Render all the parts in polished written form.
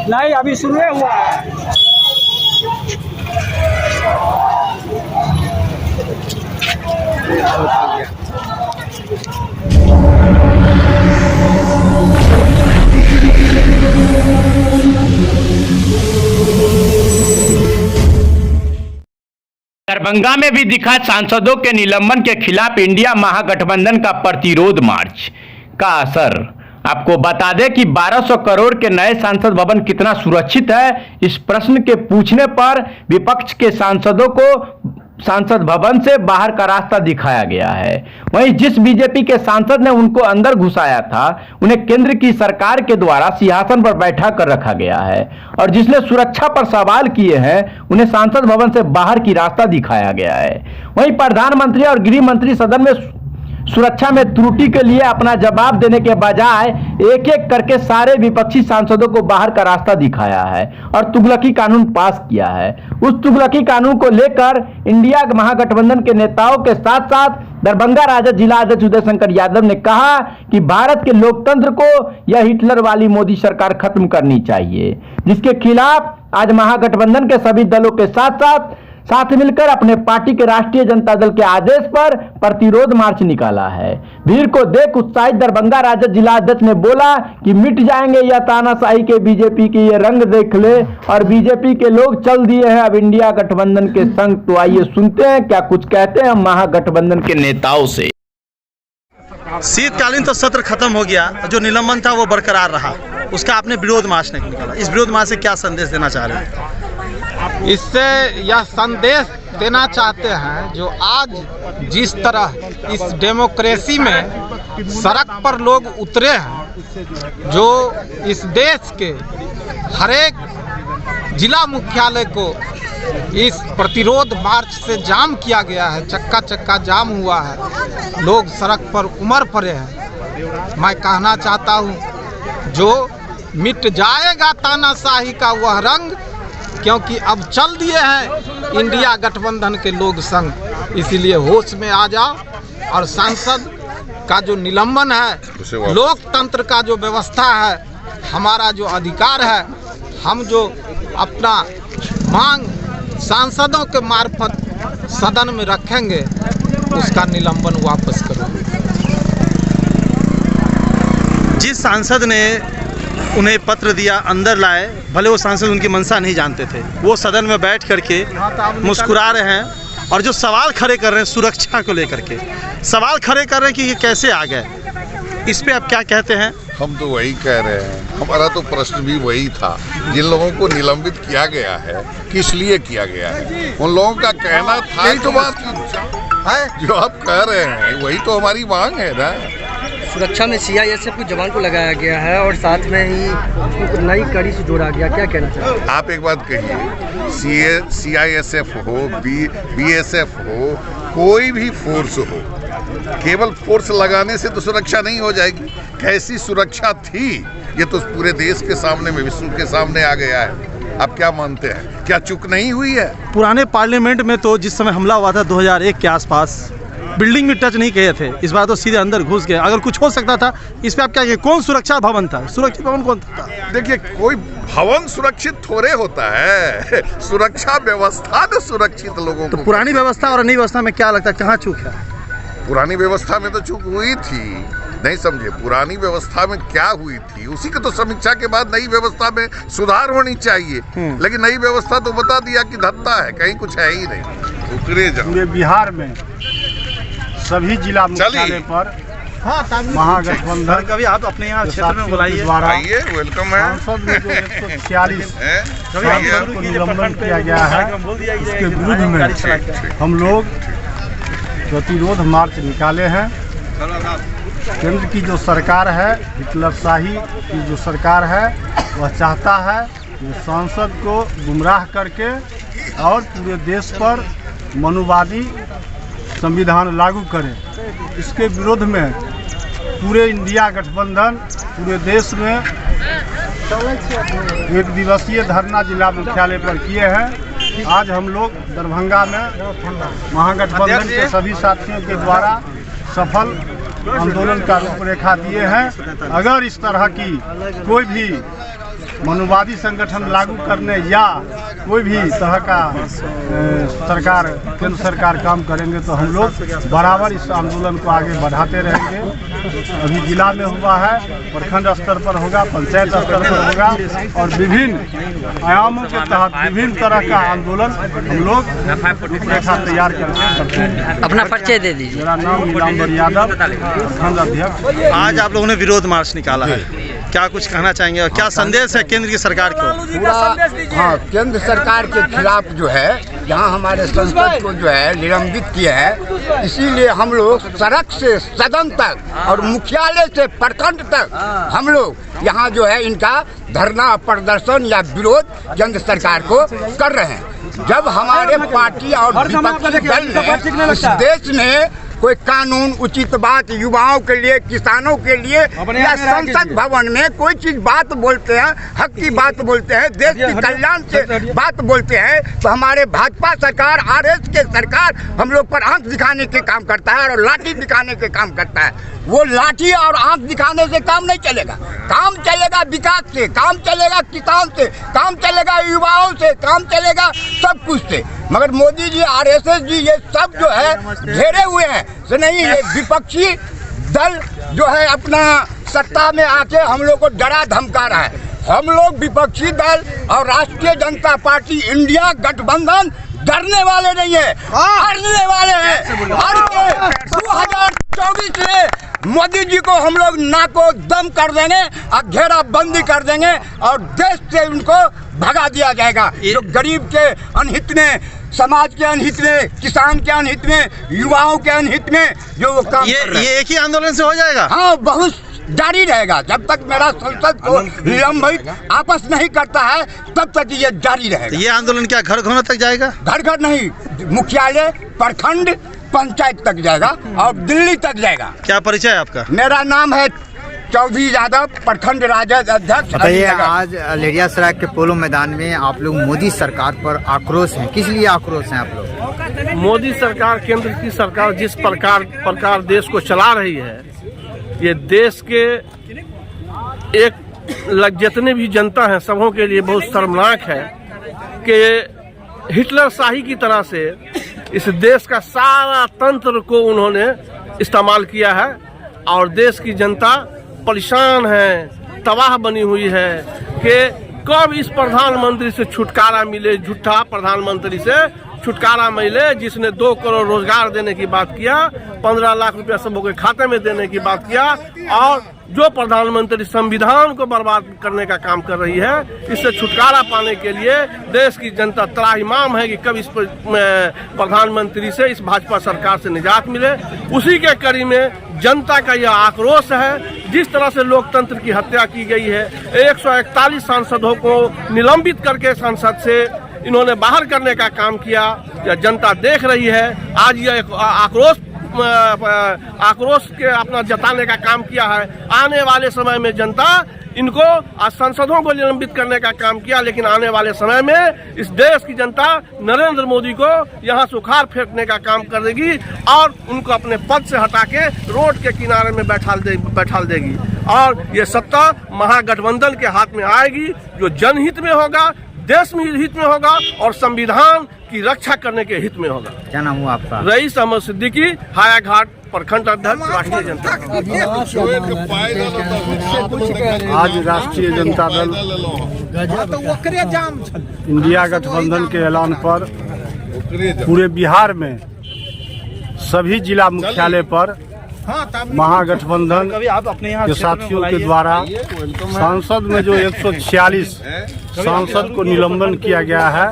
नहीं, अभी शुरू हुआ है। दरभंगा में भी दिखा सांसदों के निलंबन के खिलाफ इंडिया महागठबंधन का प्रतिरोध मार्च का असर। आपको बता दें कि 1200 करोड़ के नए संसद भवन कितना सुरक्षित है, इस प्रश्न के पूछने पर विपक्ष के सांसदों को संसद भवन से बाहर का रास्ता दिखाया गया है। वहीं जिस बीजेपी के सांसद ने उनको अंदर घुसाया था, उन्हें केंद्र की सरकार के द्वारा सिंहासन पर बैठा कर रखा गया है, और जिसने सुरक्षा पर सवाल किए हैं उन्हें संसद भवन से बाहर की रास्ता दिखाया गया है। वहीं प्रधानमंत्री और गृह मंत्री सदन में सुरक्षा में त्रुटि के लिए अपना जवाब देने के बजाय एक एक करके सारे विपक्षी सांसदों को बाहर का रास्ता दिखाया है और तुगलकी कानून पास किया है। उस तुगलकी कानून को लेकर इंडिया महागठबंधन के नेताओं के साथ साथ दरभंगा राजद जिला अध्यक्ष उदय शंकर यादव ने कहा कि भारत के लोकतंत्र को यह हिटलर वाली मोदी सरकार खत्म करनी चाहिए, जिसके खिलाफ आज महागठबंधन के सभी दलों के साथ मिलकर अपने पार्टी के राष्ट्रीय जनता दल के आदेश पर प्रतिरोध मार्च निकाला है। भीड़ को देख उत्साहित दरभंगा राजद जिला अध्यक्ष ने बोला कि मिट जाएंगे यह तानाशाही के बीजेपी के ये रंग देख ले, और बीजेपी के लोग चल दिए हैं अब इंडिया गठबंधन के संग। तो आइए सुनते हैं क्या कुछ कहते हैं महागठबंधन के नेताओं से। शीतकालीन तो सत्र खत्म हो गया, जो निलंबन था वो बरकरार रहा, उसका आपने विरोध मार्च निकाला। इस विरोध मार्च से क्या संदेश देना चाह रहे हैं? इससे यह संदेश देना चाहते हैं, जो आज जिस तरह इस डेमोक्रेसी में सड़क पर लोग उतरे हैं, जो इस देश के हरेक जिला मुख्यालय को इस प्रतिरोध मार्च से जाम किया गया है, चक्का चक्का जाम हुआ है, लोग सड़क पर उमड़ पड़े हैं। मैं कहना चाहता हूँ, जो मिट जाएगा तानाशाही का वह रंग, क्योंकि अब चल दिए हैं इंडिया गठबंधन के लोग संग। इसीलिए होश में आ जाओ, और सांसद का जो निलंबन है, लोकतंत्र का जो व्यवस्था है, हमारा जो अधिकार है, हम जो अपना मांग सांसदों के मार्फत सदन में रखेंगे, उसका निलंबन वापस करो। जिस सांसद ने उन्हें पत्र दिया, अंदर लाए, भले वो सांसद उनकी मंशा नहीं जानते थे, वो सदन में बैठ करके मुस्कुरा रहे हैं, और जो सवाल खड़े कर रहे हैं सुरक्षा को लेकर के, सवाल खड़े कर रहे हैं कि ये कैसे आ गए, इस पे आप क्या कहते हैं? हम तो वही कह रहे हैं, हमारा तो प्रश्न भी वही था। जिन लोगों को निलंबित किया गया है, किस लिए किया गया है, उन लोगों का कहना था। यही तो बात है जो आप कह रहे हैं, वही तो हमारी मांग है ना। सुरक्षा में CISF के जवान को लगाया गया है और साथ में ही उसको नई कड़ी से जोड़ा गया, क्या कहना चाहिए आप? एक बात कहिए, CISF हो, BSF हो, कोई भी फोर्स हो, केवल फोर्स लगाने से तो सुरक्षा नहीं हो जाएगी। कैसी सुरक्षा थी ये तो पूरे देश के सामने में, विश्व के सामने आ गया है। आप क्या मानते हैं, क्या चूक नहीं हुई है? पुराने पार्लियामेंट में तो जिस समय हमला हुआ था 2001 के आसपास, बिल्डिंग में टच नहीं किए थे, इस बार तो सीधे अंदर घुस गए। अगर कुछ हो सकता था इस पे आप क्या कहें? कौन सुरक्षा भवन था? सुरक्षित भवन कौन था? देखिए, कोई भवन सुरक्षित थोड़े होता है, सुरक्षा व्यवस्था तो सुरक्षित लोगों तो को। पुरानी व्यवस्था और नई व्यवस्था में क्या लगता है, कहाँ चूक है? पुरानी व्यवस्था में तो चूक हुई थी, नहीं समझे? पुरानी व्यवस्था में क्या हुई थी, उसी की तो समीक्षा के बाद नई व्यवस्था में सुधार होनी चाहिए। लेकिन नई व्यवस्था तो बता दिया कि धत्ता है, कहीं कुछ है ही नहीं। उतरे जाओ। पूरे बिहार में सभी जिला मुख्यालय पर महागठबंधन, कभी आप अपने यहाँ क्षेत्र में बुलाइए, आइए, वेलकम है। सांसद में जो 146 सांसद को निलंबन किया गया है, उसके विरुद्ध में हम लोग प्रतिरोध मार्च निकाले हैं। केंद्र की जो सरकार है, हिटलरशाही की जो सरकार है, वह चाहता है कि सांसद को गुमराह करके और पूरे देश पर मनुवादी संविधान लागू करें। इसके विरोध में पूरे इंडिया गठबंधन पूरे देश में एक दिवसीय धरना जिला मुख्यालय पर किए हैं। आज हम लोग दरभंगा में महागठबंधन के सभी साथियों के द्वारा सफल आंदोलन का रूपरेखा दिए हैं। अगर इस तरह की कोई भी मनुवादी संगठन लागू करने या कोई भी तरह का सरकार केंद्र सरकार काम करेंगे तो हम लोग बराबर इस आंदोलन को आगे बढ़ाते रहेंगे। अभी जिला में हुआ है, प्रखंड स्तर पर होगा, पंचायत स्तर पर होगा और विभिन्न आयामों के तहत विभिन्न तरह का आंदोलन हम लोग रूपरेखा तैयार करते हैं। अपना परिचय दे दीजिए। मेरा नाम नीलांबर यादव, प्रखंड अध्यक्ष। आज आप लोगों ने विरोध मार्च निकाला है, क्या कुछ कहना चाहेंगे और क्या संदेश है केंद्र की सरकार को? पूरा हाँ, केंद्र सरकार के खिलाफ जो है यहाँ हमारे संसद को जो है निलंबित किया है, इसीलिए हम लोग सड़क से सदन तक और मुख्यालय से प्रखंड तक हम लोग यहाँ जो है इनका धरना प्रदर्शन या विरोध केंद्र सरकार को कर रहे हैं। जब हमारे पार्टी और विपक्षी दल ने इस देश में कोई कानून उचित बात युवाओं के लिए, किसानों के लिए या संसद भवन में कोई चीज बात बोलते हैं, हक की बात बोलते हैं, देश की कल्याण से बात बोलते हैं, तो हमारे भाजपा सरकार, आरएस के सरकार हम लोग पर आंख दिखाने के काम करता है और लाठी दिखाने के काम करता है। वो लाठी और आंख दिखाने से काम नहीं चलेगा। काम चलेगा विकास से, काम चलेगा किसान से, काम चलेगा युवाओं से, काम चलेगा सब कुछ से। मगर मोदी जी, आरएसएस जी, ये सब जो है घेरे हुए हैं से नहीं, ये विपक्षी दल जो है अपना सत्ता में आके हम लोग को डरा धमका रहा है। हम लोग विपक्षी दल और राष्ट्रीय जनता पार्टी इंडिया गठबंधन डरने वाले नहीं है, हारने वाले हैं। हार के 2024 में मोदी जी को हम लोग नाको दम कर देंगे और घेराबंदी कर देंगे और देश से उनको भगा दिया जाएगा। जो गरीब के अनहित में, समाज के अनहित में, किसान के अनहित में, युवाओं के अनहित में जो वो काम कर रहे हैं। ये एक ही आंदोलन से हो जाएगा? हाँ, बहुत जारी रहेगा जब तक मेरा संसद को निलंबित आपस नहीं करता है, तब तक ये जारी रहेगा। ये आंदोलन क्या घर घर तक जाएगा? घर घर नहीं, मुख्यालय, प्रखंड, पंचायत तक जाएगा और दिल्ली तक जाएगा। क्या परिचय है आपका? मेरा नाम है चौधरी यादव, प्रखंड राजद अध्यक्ष। बताइए, आज लेडियासराय के पोलो मैदान में आप लोग मोदी सरकार पर आक्रोश हैं, किस लिए आक्रोश हैं आप लोग? मोदी सरकार, केंद्र की सरकार जिस प्रकार देश को चला रही है, ये देश के एक जितने भी जनता हैं सबों के लिए बहुत शर्मनाक है कि हिटलर शाही की तरह से इस देश का सारा तंत्र को उन्होंने इस्तेमाल किया है और देश की जनता परेशान है, तबाह बनी हुई है कि कब इस प्रधानमंत्री से छुटकारा मिले, झूठा प्रधानमंत्री से छुटकारा मिले जिसने 2 करोड़ रोजगार देने की बात किया, 15 लाख रुपया सबों के खाते में देने की बात किया और जो प्रधानमंत्री संविधान को बर्बाद करने का काम कर रही है। इससे छुटकारा पाने के लिए देश की जनता त्राहिमाम है कि कब इस प्रधानमंत्री से, इस भाजपा सरकार से निजात मिले। उसी के कड़ी में जनता का यह आक्रोश है। जिस तरह से लोकतंत्र की हत्या की गई है, 141 सांसदों को निलंबित करके संसद से इन्होंने बाहर करने का काम किया, यह जनता देख रही है। आज यह आक्रोश के अपना जताने का काम किया है। आने वाले समय में जनता इनको, आज सांसदों को निलंबित करने का काम किया, लेकिन आने वाले समय में इस देश की जनता नरेंद्र मोदी को यहाँ से उखाड़ फेंकने का काम कर देगी और उनको अपने पद से हटा के रोड के किनारे में बैठाल देगी और ये सत्ता महागठबंधन के हाथ में आएगी, जो जनहित में होगा, देश में हित में होगा और संविधान की रक्षा करने के हित में होगा। क्या नाम हुआ आपका? रईस अहमद सिद्दीकी, हायाघाट प्रखंड अध्यक्ष, राष्ट्रीय जनता दल। आज राष्ट्रीय जनता दल इंडिया गठबंधन के ऐलान पर पूरे बिहार में सभी जिला मुख्यालय पर महागठबंधन के साथियों के द्वारा सांसद में जो 146 सांसद को निलंबन किया गया है,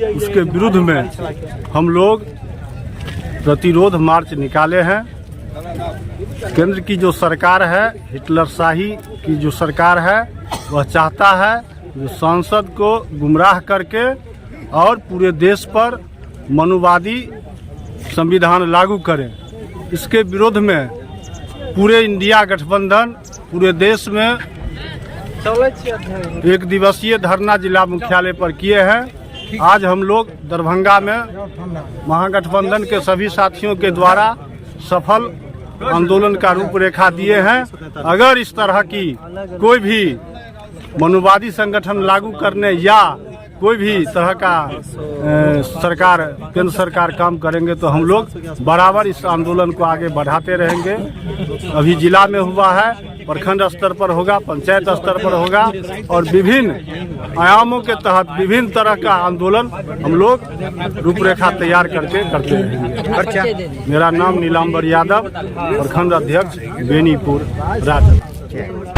उसके विरुद्ध में हम लोग प्रतिरोध मार्च निकाले हैं। केंद्र की जो सरकार है, हिटलर शाही की जो सरकार है, वह चाहता है जो सांसद को गुमराह करके और पूरे देश पर मनुवादी संविधान लागू करे। इसके विरोध में पूरे इंडिया गठबंधन पूरे देश में एक दिवसीय धरना जिला मुख्यालय पर किए हैं। आज हम लोग दरभंगा में महागठबंधन के सभी साथियों के द्वारा सफल आंदोलन का रूपरेखा दिए हैं। अगर इस तरह की कोई भी मनुवादी संगठन लागू करने या कोई भी तरह का सरकार केंद्र सरकार काम करेंगे तो हम लोग बराबर इस आंदोलन को आगे बढ़ाते रहेंगे। अभी जिला में हुआ है, प्रखंड स्तर पर होगा, पंचायत स्तर पर होगा और विभिन्न आयामों के तहत विभिन्न तरह का आंदोलन हम लोग रूपरेखा तैयार करके करते रहेंगे। मेरा नाम नीलांबर यादव, प्रखंड अध्यक्ष बेनीपुर राजद।